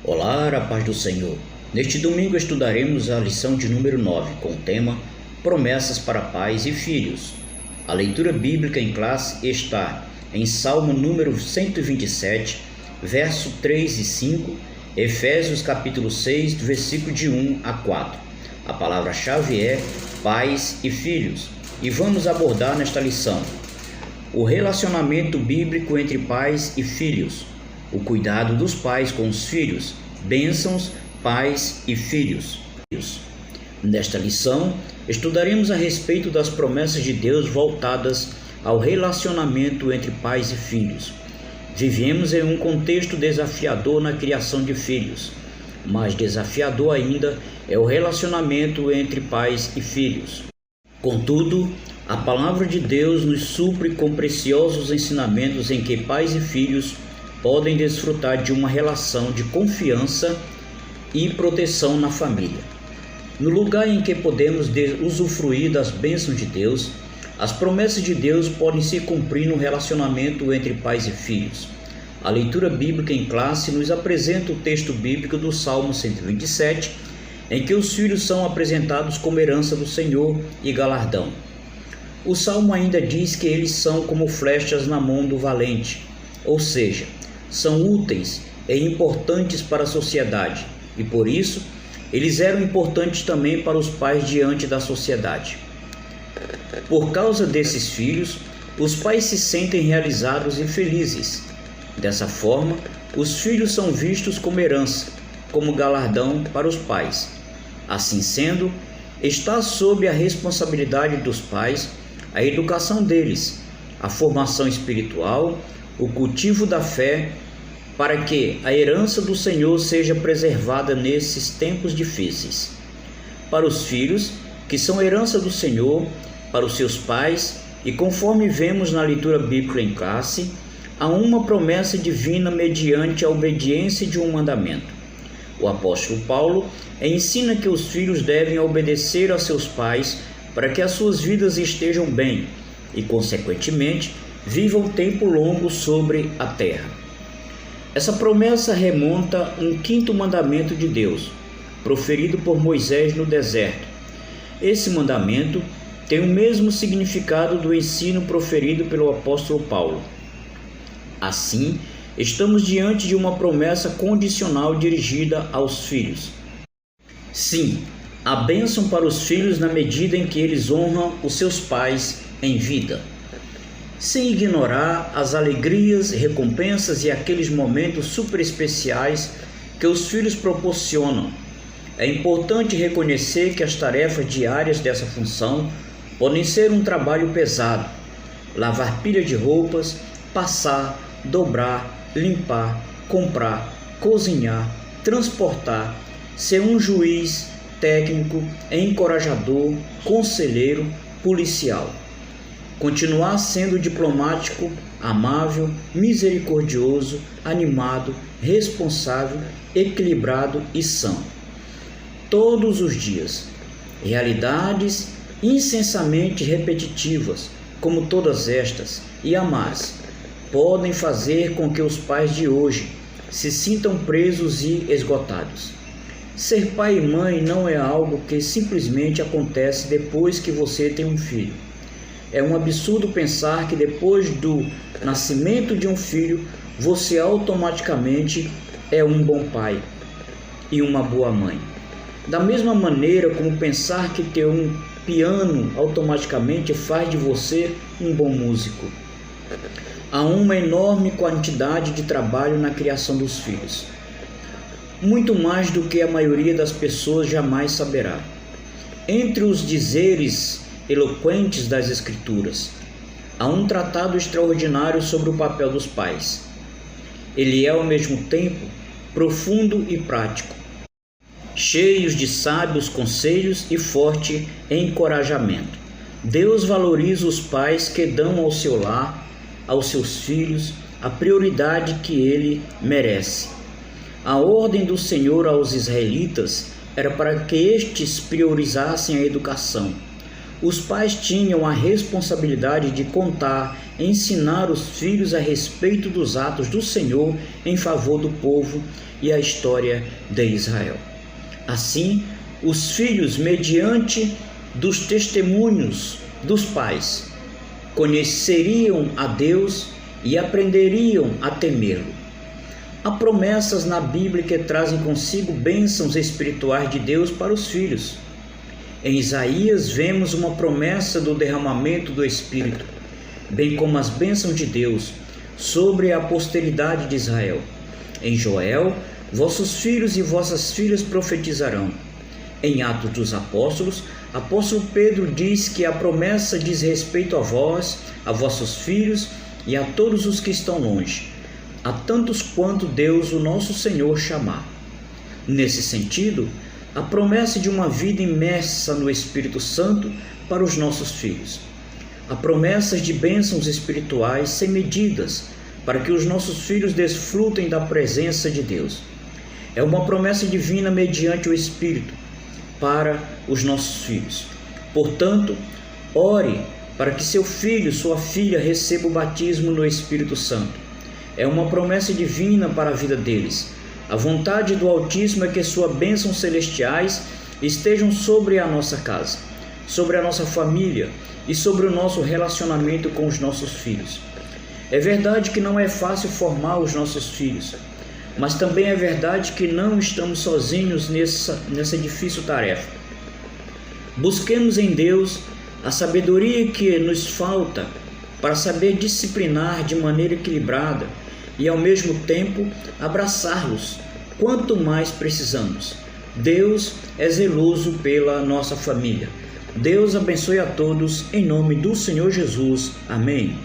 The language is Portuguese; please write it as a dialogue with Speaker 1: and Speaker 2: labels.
Speaker 1: Olá, a paz do Senhor. Neste domingo estudaremos a lição de número 9, com o tema Promessas para Pais e Filhos. A leitura bíblica em classe está em Salmo número 127, verso 3 e 5, Efésios capítulo 6, versículo de 1 a 4. A palavra-chave é pais e filhos, e vamos abordar nesta lição o relacionamento bíblico entre pais e filhos, o cuidado dos pais com os filhos, bênçãos, pais e filhos. Nesta lição, estudaremos a respeito das promessas de Deus voltadas ao relacionamento entre pais e filhos. Vivemos em um contexto desafiador na criação de filhos. Mais desafiador ainda é o relacionamento entre pais e filhos. Contudo, a palavra de Deus nos supre com preciosos ensinamentos em que pais e filhos podem desfrutar de uma relação de confiança e proteção na família. No lugar em que podemos usufruir das bênçãos de Deus, as promessas de Deus podem se cumprir no relacionamento entre pais e filhos. A leitura bíblica em classe nos apresenta o texto bíblico do Salmo 127, em que os filhos são apresentados como herança do Senhor e galardão. O Salmo ainda diz que eles são como flechas na mão do valente, ou seja, são úteis e importantes para a sociedade, e por isso eles eram importantes também para os pais diante da sociedade. Por causa desses filhos, os pais se sentem realizados e felizes. Dessa forma, os filhos são vistos como herança, como galardão para os pais. Assim sendo, está sob a responsabilidade dos pais a educação deles, a formação espiritual, o cultivo da fé, para que a herança do Senhor seja preservada nesses tempos difíceis. Para os filhos, que são herança do Senhor, para os seus pais, e conforme vemos na leitura bíblica em classe, há uma promessa divina mediante a obediência de um mandamento. O apóstolo Paulo ensina que os filhos devem obedecer a seus pais para que as suas vidas estejam bem e, consequentemente, vivam tempo longo sobre a terra. Essa promessa remonta a um quinto mandamento de Deus, proferido por Moisés no deserto. Esse mandamento tem o mesmo significado do ensino proferido pelo apóstolo Paulo. Assim, estamos diante de uma promessa condicional dirigida aos filhos. Sim, a bênção para os filhos na medida em que eles honram os seus pais em vida, sem ignorar as alegrias, recompensas e aqueles momentos super especiais que os filhos proporcionam. É importante reconhecer que as tarefas diárias dessa função podem ser um trabalho pesado: lavar pilha de roupas, passar, dobrar, limpar, comprar, cozinhar, transportar, ser um juiz, técnico, encorajador, conselheiro, policial. Continuar sendo diplomático, amável, misericordioso, animado, responsável, equilibrado e são. Todos os dias. Realidades incessantemente repetitivas, como todas estas, e a mais, podem fazer com que os pais de hoje se sintam presos e esgotados. Ser pai e mãe não é algo que simplesmente acontece depois que você tem um filho. É um absurdo pensar que depois do nascimento de um filho, você automaticamente é um bom pai e uma boa mãe. Da mesma maneira como pensar que ter um piano automaticamente faz de você um bom músico. Há uma enorme quantidade de trabalho na criação dos filhos. Muito mais do que a maioria das pessoas jamais saberá. Entre os dizeres eloquentes das Escrituras, há um tratado extraordinário sobre o papel dos pais. Ele é, ao mesmo tempo, profundo e prático, cheios de sábios conselhos e forte encorajamento. Deus valoriza os pais que dão ao seu lar, aos seus filhos, a prioridade que ele merece. A ordem do Senhor aos israelitas era para que estes priorizassem a educação. Os pais tinham a responsabilidade de contar ensinar os filhos a respeito dos atos do Senhor em favor do povo e a história de Israel. Assim, os filhos, mediante dos testemunhos dos pais, conheceriam a Deus e aprenderiam a temê-lo. Há promessas na Bíblia que trazem consigo bênçãos espirituais de Deus para os filhos. Em Isaías vemos uma promessa do derramamento do Espírito, bem como as bênçãos de Deus sobre a posteridade de Israel. Em Joel, vossos filhos e vossas filhas profetizarão. Em Atos dos Apóstolos, apóstolo Pedro diz que a promessa diz respeito a vós, a vossos filhos e a todos os que estão longe, a tantos quanto Deus, o nosso Senhor, chamar. Nesse sentido, a promessa de uma vida imersa no Espírito Santo para os nossos filhos. Há promessas de bênçãos espirituais sem medidas para que os nossos filhos desfrutem da presença de Deus. É uma promessa divina mediante o Espírito para os nossos filhos. Portanto, ore para que seu filho, sua filha, receba o batismo no Espírito Santo. É uma promessa divina para a vida deles. A vontade do Altíssimo é que suas bênçãos celestiais estejam sobre a nossa casa, sobre a nossa família e sobre o nosso relacionamento com os nossos filhos. É verdade que não é fácil formar os nossos filhos, mas também é verdade que não estamos sozinhos nessa difícil tarefa. Busquemos em Deus a sabedoria que nos falta para saber disciplinar de maneira equilibrada e, ao mesmo tempo, abraçá-los quanto mais precisamos. Deus é zeloso pela nossa família. Deus abençoe a todos, em nome do Senhor Jesus. Amém.